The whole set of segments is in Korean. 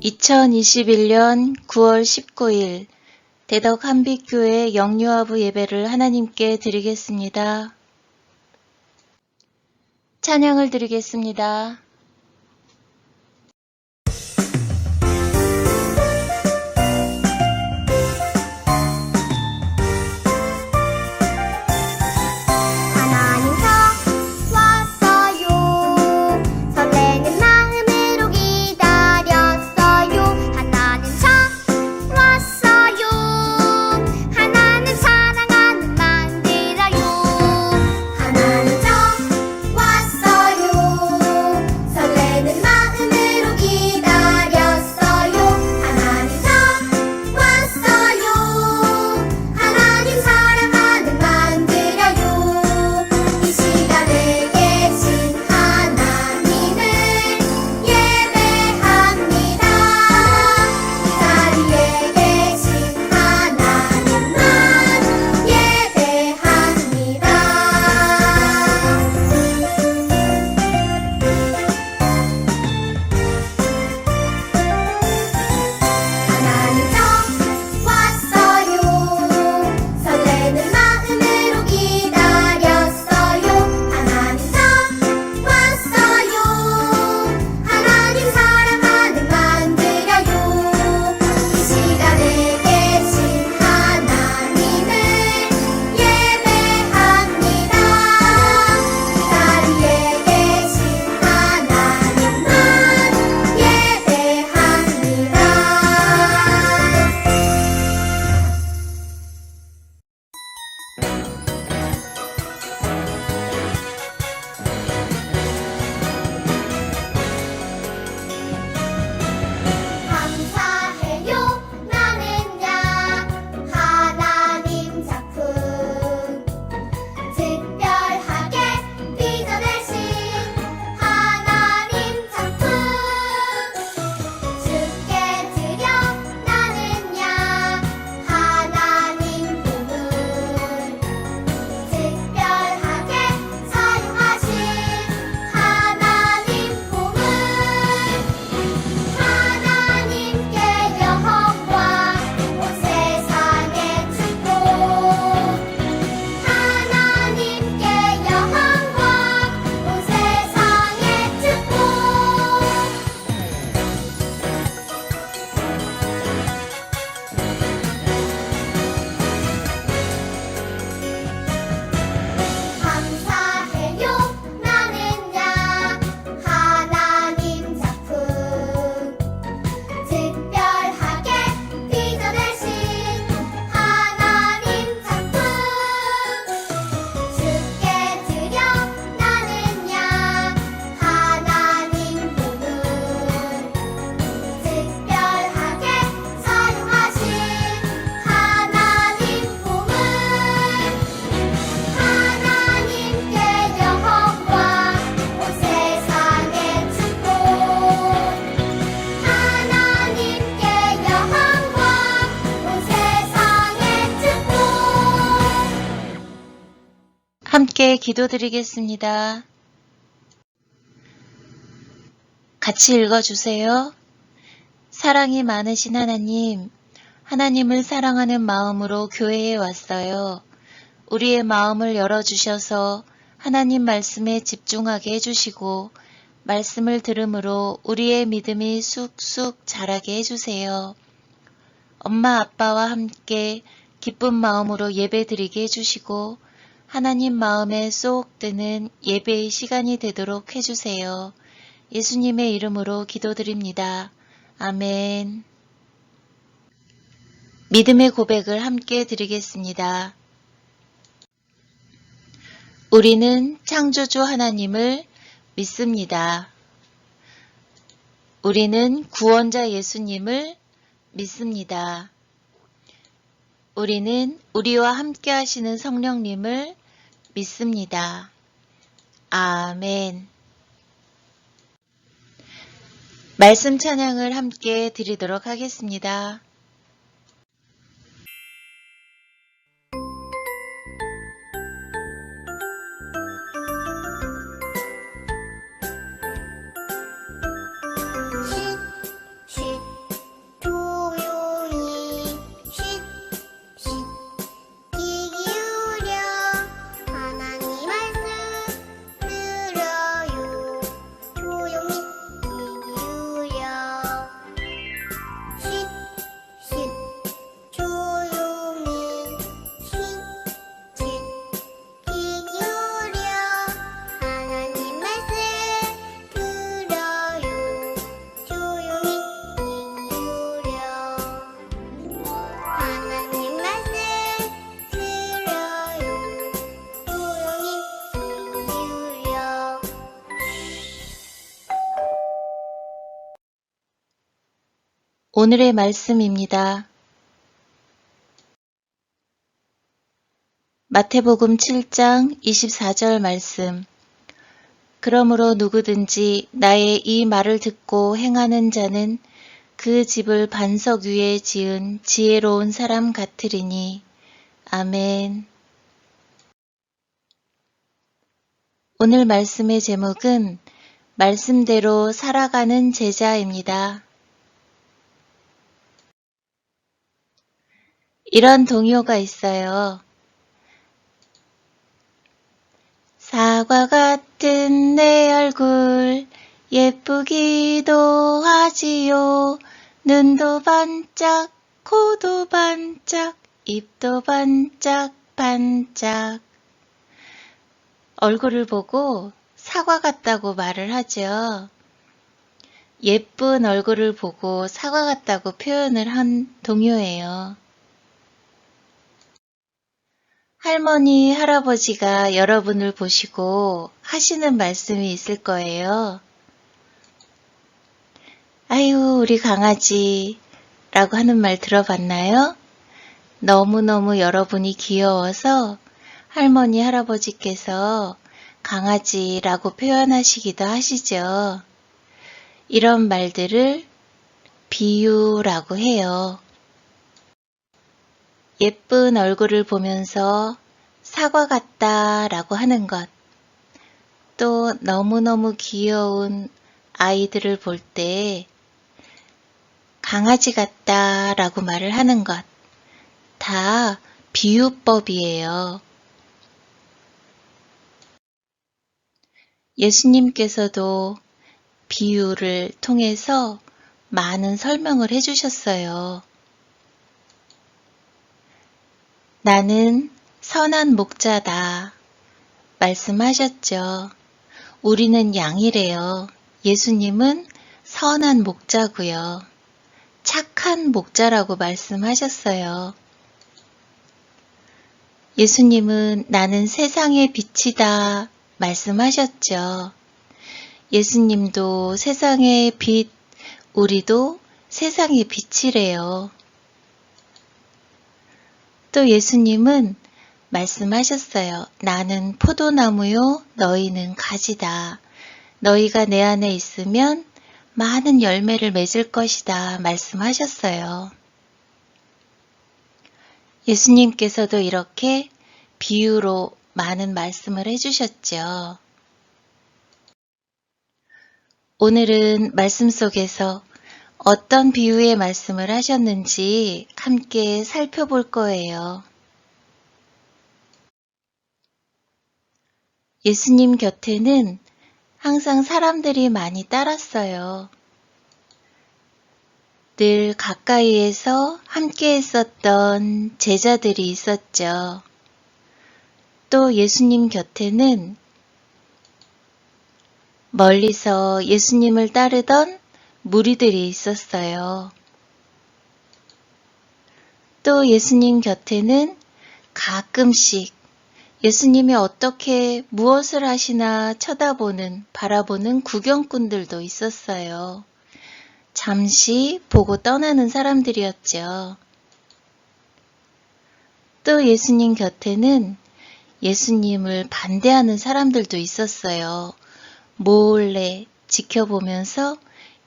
2021년 9월 19일 대덕 한빛교회 영유아부 예배를 하나님께 드리겠습니다. 찬양을 드리겠습니다. 함께 기도드리겠습니다. 같이 읽어주세요. 사랑이 많으신 하나님, 하나님을 사랑하는 마음으로 교회에 왔어요. 우리의 마음을 열어주셔서 하나님 말씀에 집중하게 해주시고 말씀을 들음으로 우리의 믿음이 쑥쑥 자라게 해주세요. 엄마 아빠와 함께 기쁜 마음으로 예배드리게 해주시고 하나님 마음에 쏙 드는 예배의 시간이 되도록 해주세요. 예수님의 이름으로 기도드립니다. 아멘. 믿음의 고백을 함께 드리겠습니다. 우리는 창조주 하나님을 믿습니다. 우리는 구원자 예수님을 믿습니다. 우리는 우리와 함께 하시는 성령님을 믿습니다. 아멘. 말씀 찬양을 함께 드리도록 하겠습니다. 쉿, 쉿. 오늘의 말씀입니다. 마태복음 7장 24절 말씀. 그러므로 누구든지 나의 이 말을 듣고 행하는 자는 그 집을 반석 위에 지은 지혜로운 사람 같으리니. 아멘. 오늘 말씀의 제목은 말씀대로 살아가는 제자입니다. 이런 동요가 있어요. 사과 같은 내 얼굴 예쁘기도 하지요. 눈도 반짝, 코도 반짝, 입도 반짝, 반짝. 얼굴을 보고 사과 같다고 말을 하죠. 예쁜 얼굴을 보고 사과 같다고 표현을 한 동요예요. 할머니, 할아버지가 여러분을 보시고 하시는 말씀이 있을 거예요. 아유, 우리 강아지 라고 하는 말 들어봤나요? 너무너무 여러분이 귀여워서 할머니, 할아버지께서 강아지라고 표현하시기도 하시죠. 이런 말들을 비유라고 해요. 예쁜 얼굴을 보면서 사과 같다 라고 하는 것, 또 너무너무 귀여운 아이들을 볼 때 강아지 같다 라고 말을 하는 것, 다 비유법이에요. 예수님께서도 비유를 통해서 많은 설명을 해주셨어요. 나는 선한 목자다 말씀하셨죠. 우리는 양이래요. 예수님은 선한 목자고요. 착한 목자라고 말씀하셨어요. 예수님은 나는 세상의 빛이다 말씀하셨죠. 예수님도 세상의 빛, 우리도 세상의 빛이래요. 또 예수님은 말씀하셨어요. 나는 포도나무요, 너희는 가지다. 너희가 내 안에 있으면 많은 열매를 맺을 것이다 말씀하셨어요. 예수님께서도 이렇게 비유로 많은 말씀을 해주셨죠. 오늘은 말씀 속에서 어떤 비유의 말씀을 하셨는지 함께 살펴볼 거예요. 예수님 곁에는 항상 사람들이 많이 따랐어요. 늘 가까이에서 함께 했었던 제자들이 있었죠. 또 예수님 곁에는 멀리서 예수님을 따르던 무리들이 있었어요. 또 예수님 곁에는 가끔씩 예수님이 어떻게 무엇을 하시나 쳐다보는, 바라보는 구경꾼들도 있었어요. 잠시 보고 떠나는 사람들이었죠. 또 예수님 곁에는 예수님을 반대하는 사람들도 있었어요. 몰래 지켜보면서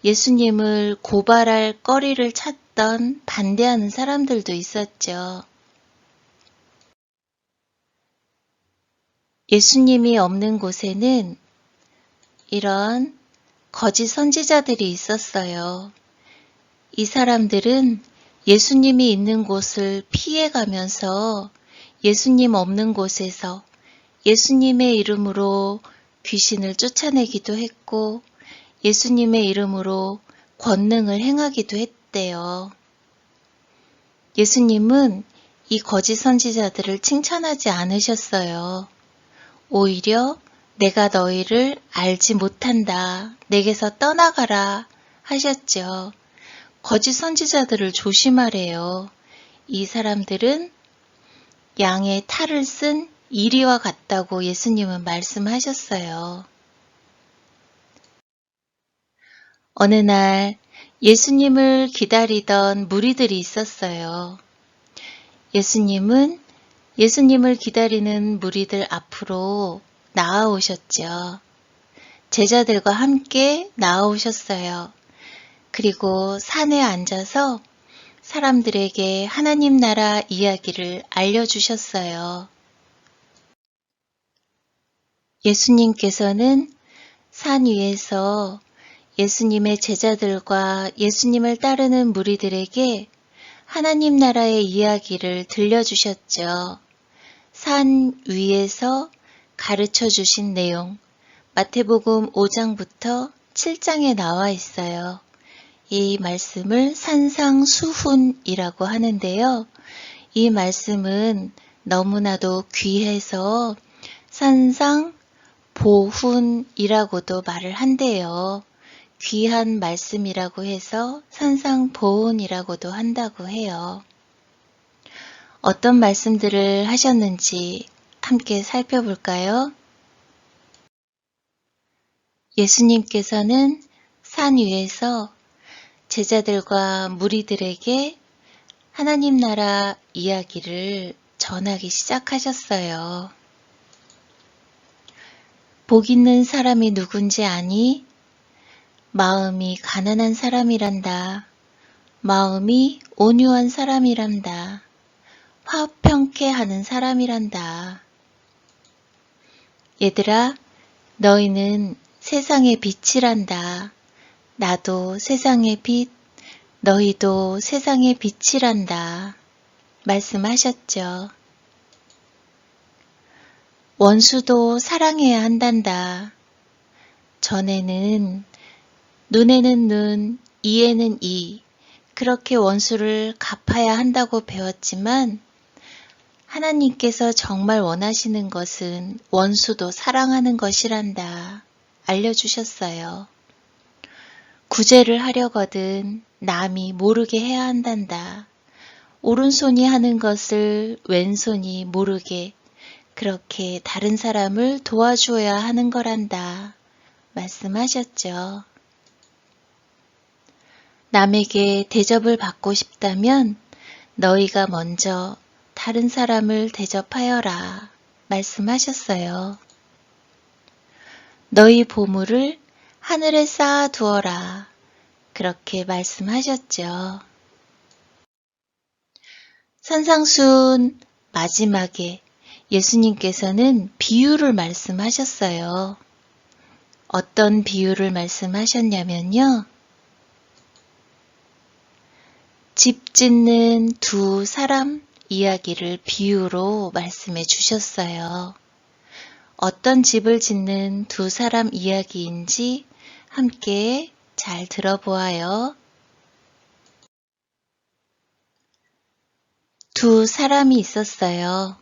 예수님을 고발할 거리를 찾던 반대하는 사람들도 있었죠. 예수님이 없는 곳에는 이런 거짓 선지자들이 있었어요. 이 사람들은 예수님이 있는 곳을 피해가면서 예수님 없는 곳에서 예수님의 이름으로 귀신을 쫓아내기도 했고 예수님의 이름으로 권능을 행하기도 했대요. 예수님은 이 거짓 선지자들을 칭찬하지 않으셨어요. 오히려 내가 너희를 알지 못한다. 내게서 떠나가라 하셨죠. 거짓 선지자들을 조심하래요. 이 사람들은 양의 탈을 쓴 이리와 같다고 예수님은 말씀하셨어요. 어느 날 예수님을 기다리던 무리들이 있었어요. 예수님은 예수님을 기다리는 무리들 앞으로 나아오셨죠. 제자들과 함께 나아오셨어요. 그리고 산에 앉아서 사람들에게 하나님 나라 이야기를 알려주셨어요. 예수님께서는 산 위에서 예수님의 제자들과 예수님을 따르는 무리들에게 하나님 나라의 이야기를 들려주셨죠. 산 위에서 가르쳐 주신 내용, 마태복음 5장부터 7장에 나와 있어요. 이 말씀을 산상수훈이라고 하는데요. 이 말씀은 너무나도 귀해서 산상보훈이라고도 말을 한대요. 귀한 말씀이라고 해서 산상보훈이라고도 한다고 해요. 어떤 말씀들을 하셨는지 함께 살펴볼까요? 예수님께서는 산 위에서 제자들과 무리들에게 하나님 나라 이야기를 전하기 시작하셨어요. 복 있는 사람이 누군지 아니? 마음이 가난한 사람이란다. 마음이 온유한 사람이란다. 화평케 하는 사람이란다. 얘들아, 너희는 세상의 빛이란다. 나도 세상의 빛, 너희도 세상의 빛이란다. 말씀하셨죠. 원수도 사랑해야 한단다. 전에는 눈에는 눈, 이에는 이, 그렇게 원수를 갚아야 한다고 배웠지만 하나님께서 정말 원하시는 것은 원수도 사랑하는 것이란다. 알려주셨어요. 구제를 하려거든 남이 모르게 해야 한단다. 오른손이 하는 것을 왼손이 모르게 그렇게 다른 사람을 도와주어야 하는 거란다. 말씀하셨죠. 남에게 대접을 받고 싶다면 너희가 먼저 다른 사람을 대접하여라. 말씀하셨어요. 너희 보물을 하늘에 쌓아 두어라. 그렇게 말씀하셨죠. 산상수훈 마지막에 예수님께서는 비유를 말씀하셨어요. 어떤 비유를 말씀하셨냐면요. 집 짓는 두 사람 이야기를 비유로 말씀해 주셨어요. 어떤 집을 짓는 두 사람 이야기인지 함께 잘 들어보아요. 두 사람이 있었어요.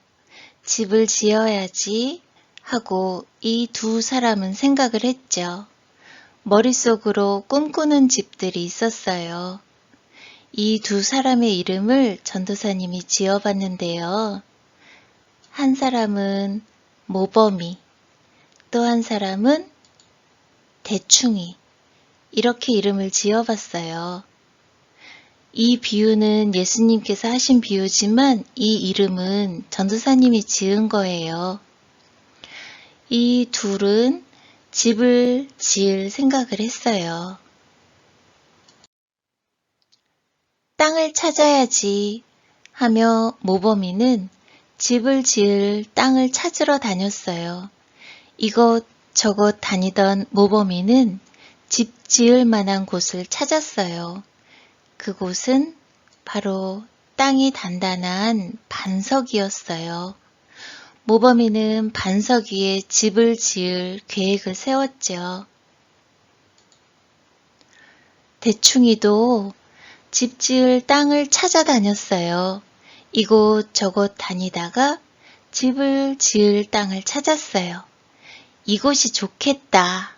집을 지어야지 하고 이 두 사람은 생각을 했죠. 머릿속으로 꿈꾸는 집들이 있었어요. 이 두 사람의 이름을 전도사님이 지어봤는데요. 한 사람은 모범이, 또 한 사람은 대충이, 이렇게 이름을 지어봤어요. 이 비유는 예수님께서 하신 비유지만 이 이름은 전도사님이 지은 거예요. 이 둘은 집을 지을 생각을 했어요. 땅을 찾아야지 하며 모범이는 집을 지을 땅을 찾으러 다녔어요. 이곳저곳 다니던 모범이는 집 지을 만한 곳을 찾았어요. 그곳은 바로 땅이 단단한 반석 이었어요. 모범이는 반석 위에 집을 지을 계획을 세웠죠. 대충이도 집 지을 땅을 찾아다녔어요. 이곳저곳 다니다가 집을 지을 땅을 찾았어요. 이곳이 좋겠다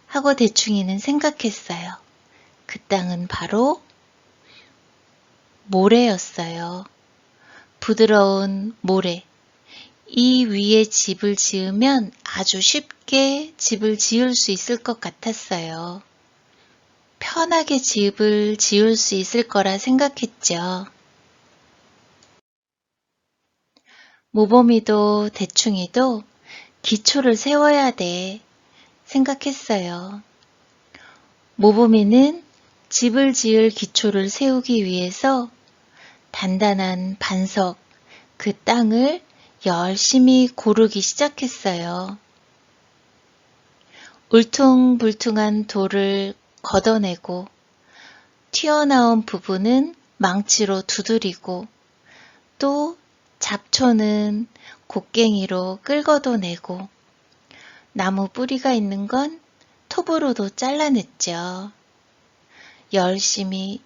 하고 대충이는 생각했어요. 그 땅은 바로 모래였어요. 부드러운 모래. 이 위에 집을 지으면 아주 쉽게 집을 지을 수 있을 것 같았어요. 편하게 집을 지을 수 있을 거라 생각했죠. 모범이도 대충이도 기초를 세워야 돼 생각했어요. 모범이는 집을 지을 기초를 세우기 위해서 단단한 반석, 그 땅을 열심히 고르기 시작했어요. 울퉁불퉁한 돌을 걷어내고 튀어나온 부분은 망치로 두드리고 또 잡초는 곡괭이로 끌어도 내고 나무 뿌리가 있는 건 톱으로도 잘라냈죠. 열심히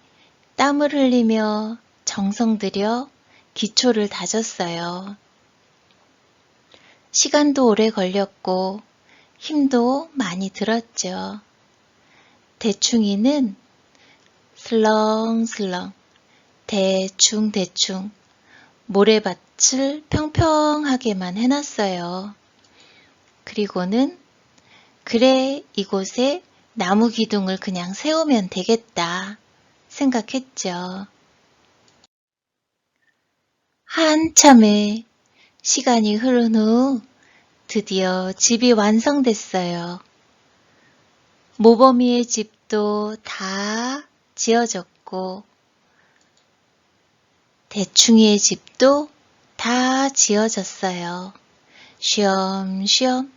땀을 흘리며 정성 들여 기초를 다졌어요. 시간도 오래 걸렸고 힘도 많이 들었죠. 대충이는 슬렁슬렁 대충대충 모래밭을 평평하게만 해놨어요. 그리고는 그래, 이곳에 나무 기둥을 그냥 세우면 되겠다 생각했죠. 한참의 시간이 흐른 후 드디어 집이 완성됐어요. 모범이의 집도 다 지어졌고 대충이의 집도 다 지어졌어요. 쉬엄쉬엄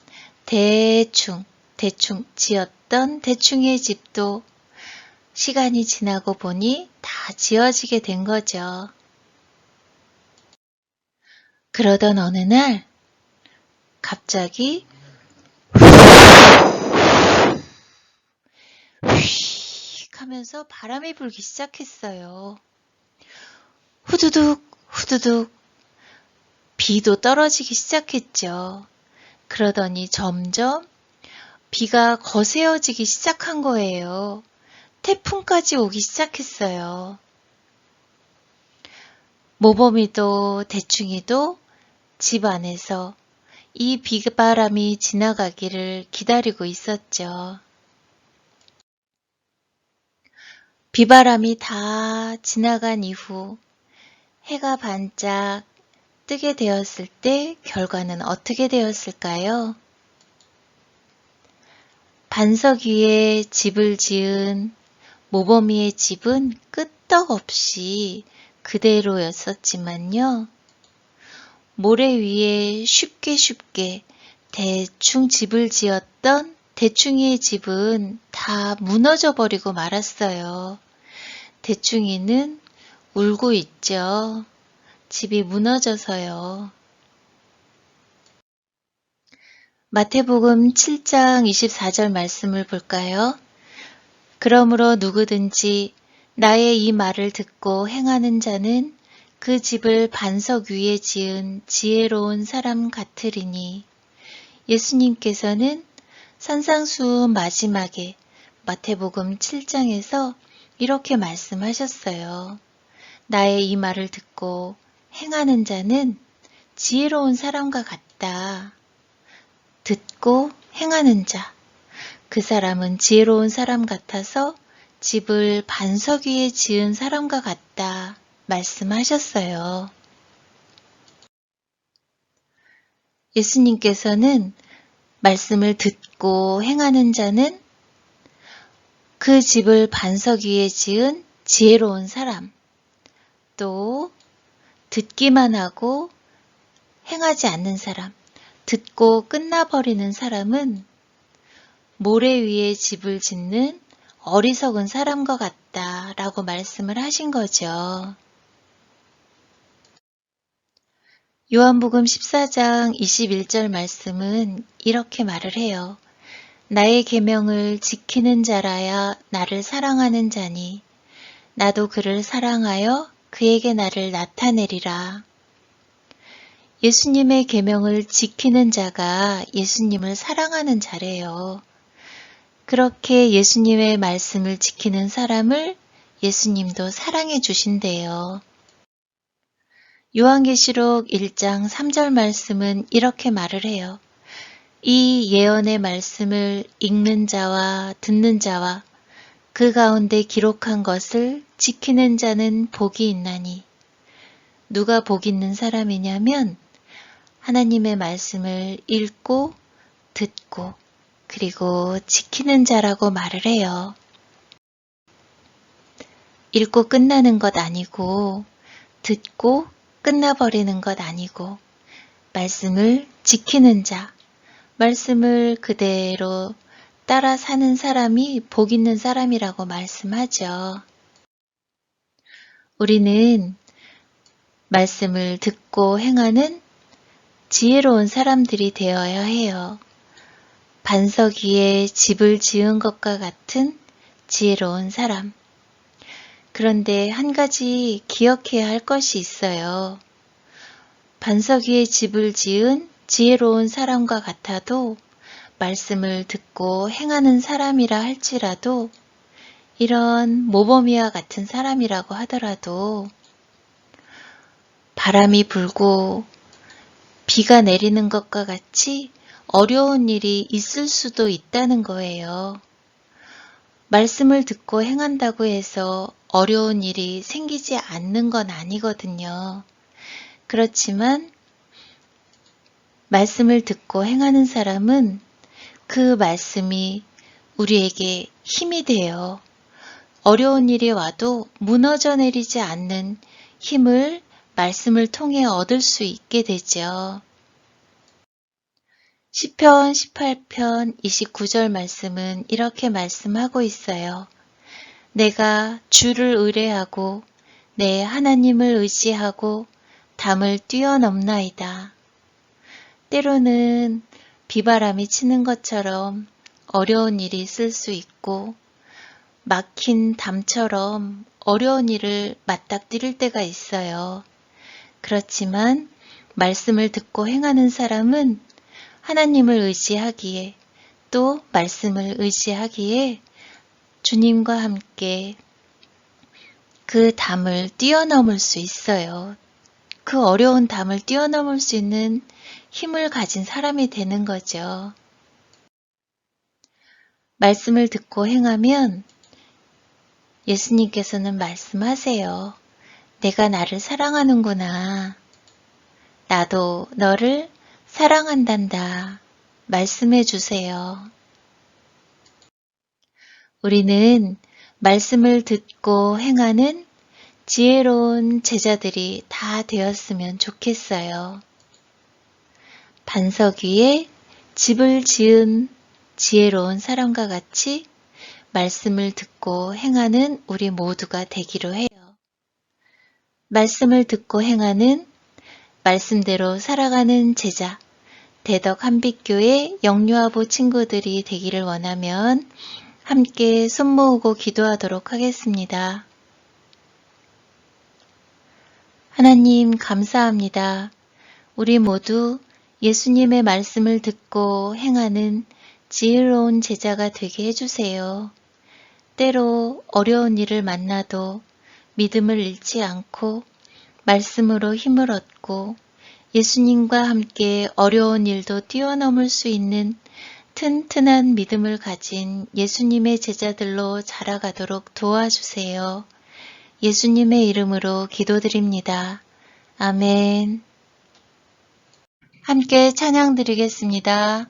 대충 지었던 대충이의 집도 시간이 지나고 보니 다 지어지게 된 거죠. 그러던 어느 날 갑자기 휙 하면서 바람이 불기 시작했어요. 후두둑 후두둑 비도 떨어지기 시작했죠. 그러더니 점점 비가 거세어지기 시작한 거예요. 태풍까지 오기 시작했어요. 모범이도 대충이도 집 안에서 이 비바람이 지나가기를 기다리고 있었죠. 비바람이 다 지나간 이후 해가 반짝 뜨게 되었을 때 결과는 어떻게 되었을까요? 반석 위에 집을 지은 모범이의 집은 끄떡없이 그대로였었지만요. 모래 위에 쉽게 대충 집을 지었던 대충이의 집은 다 무너져 버리고 말았어요. 대충이는 울고 있죠. 집이 무너져서요. 마태복음 7장 24절 말씀을 볼까요? 그러므로 누구든지 나의 이 말을 듣고 행하는 자는 그 집을 반석 위에 지은 지혜로운 사람 같으리니. 예수님께서는 산상수훈 마지막에 마태복음 7장에서 이렇게 말씀하셨어요. 나의 이 말을 듣고 행하는 자는 지혜로운 사람과 같다. 듣고 행하는 자. 그 사람은 지혜로운 사람 같아서 집을 반석 위에 지은 사람과 같다 말씀하셨어요. 예수님께서는 말씀을 듣고 행하는 자는 그 집을 반석 위에 지은 지혜로운 사람, 또 듣기만 하고 행하지 않는 사람, 듣고 끝나버리는 사람은 모래 위에 집을 짓는 어리석은 사람과 같다라고 말씀을 하신 거죠. 요한복음 14장 21절 말씀은 이렇게 말을 해요. 나의 계명을 지키는 자라야 나를 사랑하는 자니 나도 그를 사랑하여 그에게 나를 나타내리라. 예수님의 계명을 지키는 자가 예수님을 사랑하는 자래요. 그렇게 예수님의 말씀을 지키는 사람을 예수님도 사랑해 주신대요. 요한계시록 1장 3절 말씀은 이렇게 말을 해요. 이 예언의 말씀을 읽는 자와 듣는 자와 그 가운데 기록한 것을 지키는 자는 복이 있나니. 누가 복 있는 사람이냐면 하나님의 말씀을 읽고 듣고 그리고 지키는 자라고 말을 해요. 읽고 끝나는 것 아니고 듣고 끝나버리는 것 아니고 말씀을 지키는 자, 말씀을 그대로 따라 사는 사람이 복 있는 사람이라고 말씀하죠. 우리는 말씀을 듣고 행하는 지혜로운 사람들이 되어야 해요. 반석 위에 집을 지은 것과 같은 지혜로운 사람. 그런데 한 가지 기억해야 할 것이 있어요. 반석 위에 집을 지은 지혜로운 사람과 같아도 말씀을 듣고 행하는 사람이라 할지라도 이런 모범이와 같은 사람이라고 하더라도 바람이 불고 비가 내리는 것과 같이 어려운 일이 있을 수도 있다는 거예요. 말씀을 듣고 행한다고 해서 어려운 일이 생기지 않는 건 아니거든요. 그렇지만 말씀을 듣고 행하는 사람은 그 말씀이 우리에게 힘이 돼요. 어려운 일이 와도 무너져 내리지 않는 힘을 말씀을 통해 얻을 수 있게 되죠. 시편 18편 29절 말씀은 이렇게 말씀하고 있어요. 내가 주를 의뢰하고 내 하나님을 의지하고 담을 뛰어넘나이다. 때로는 비바람이 치는 것처럼 어려운 일이 있을 수 있고 막힌 담처럼 어려운 일을 맞닥뜨릴 때가 있어요. 그렇지만 말씀을 듣고 행하는 사람은 하나님을 의지하기에 또 말씀을 의지하기에 주님과 함께 그 담을 뛰어넘을 수 있어요. 그 어려운 담을 뛰어넘을 수 있는 힘을 가진 사람이 되는 거죠. 말씀을 듣고 행하면 예수님께서는 말씀하세요. 내가 나를 사랑하는구나. 나도 너를 사랑한단다. 말씀해 주세요. 우리는 말씀을 듣고 행하는 지혜로운 제자들이 다 되었으면 좋겠어요. 반석 위에 집을 지은 지혜로운 사람과 같이 말씀을 듣고 행하는 우리 모두가 되기로 해요. 말씀을 듣고 행하는 말씀대로 살아가는 제자, 대덕 한빛교회 영유아부 친구들이 되기를 원하면 함께 손 모으고 기도하도록 하겠습니다. 하나님 감사합니다. 우리 모두 예수님의 말씀을 듣고 행하는 지혜로운 제자가 되게 해주세요. 때로 어려운 일을 만나도 믿음을 잃지 않고 말씀으로 힘을 얻고 예수님과 함께 어려운 일도 뛰어넘을 수 있는 튼튼한 믿음을 가진 예수님의 제자들로 자라가도록 도와주세요. 예수님의 이름으로 기도드립니다. 아멘. 함께 찬양 드리겠습니다.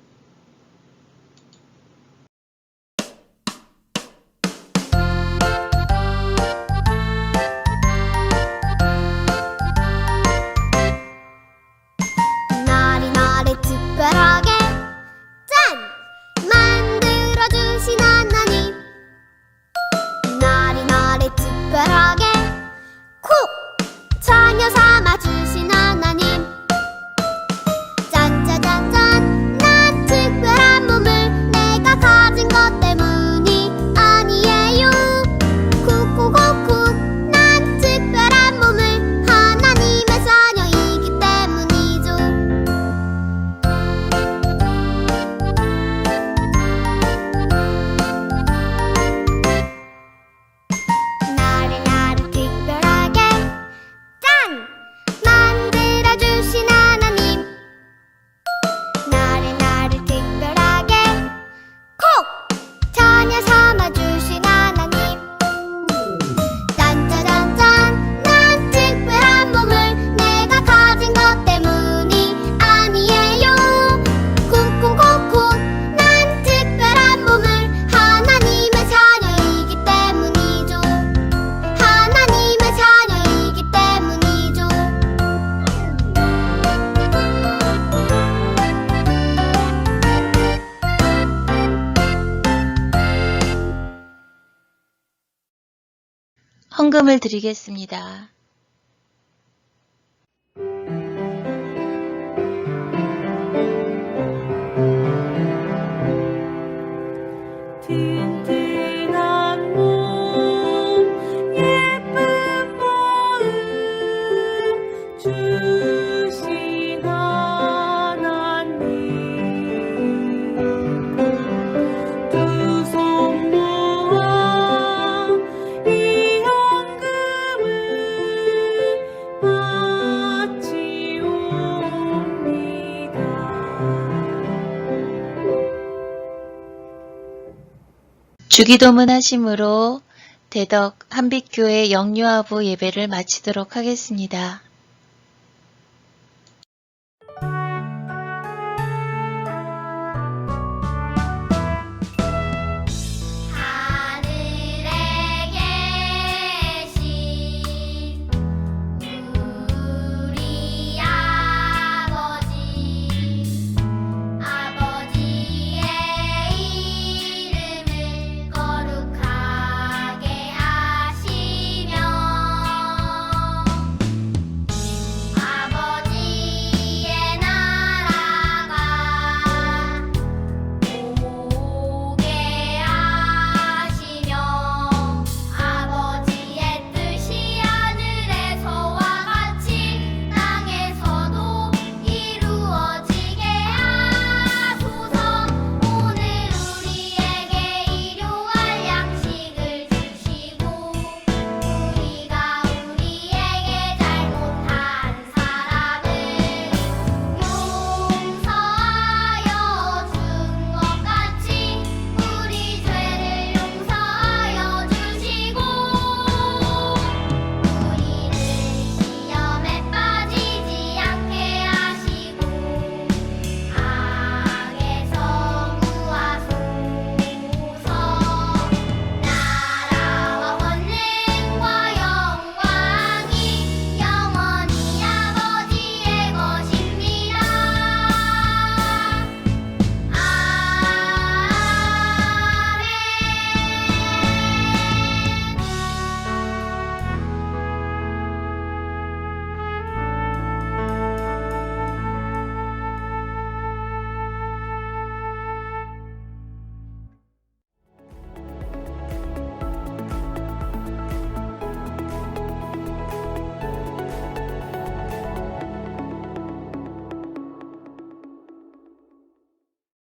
날이 나를 특별하게 짠! 만들어주신 하나님 날이 나를 특별하게 콕! 자녀 삼아주신 하나님 짠짜잔짠 난 특별한 몸을 내가 가진 것 때문이 아니에요 콕콕콕콕 난 특별한 몸을 하나님의 자녀이기 때문이죠 나를 헌금을 드리겠습니다. 튼튼한 몸 예쁜 마음 주신 하나님 두 손 모아 이 헌금을 바치옵니다. 주기도문 하심으로 대덕 한빛교회 영유아부 예배를 마치도록 하겠습니다.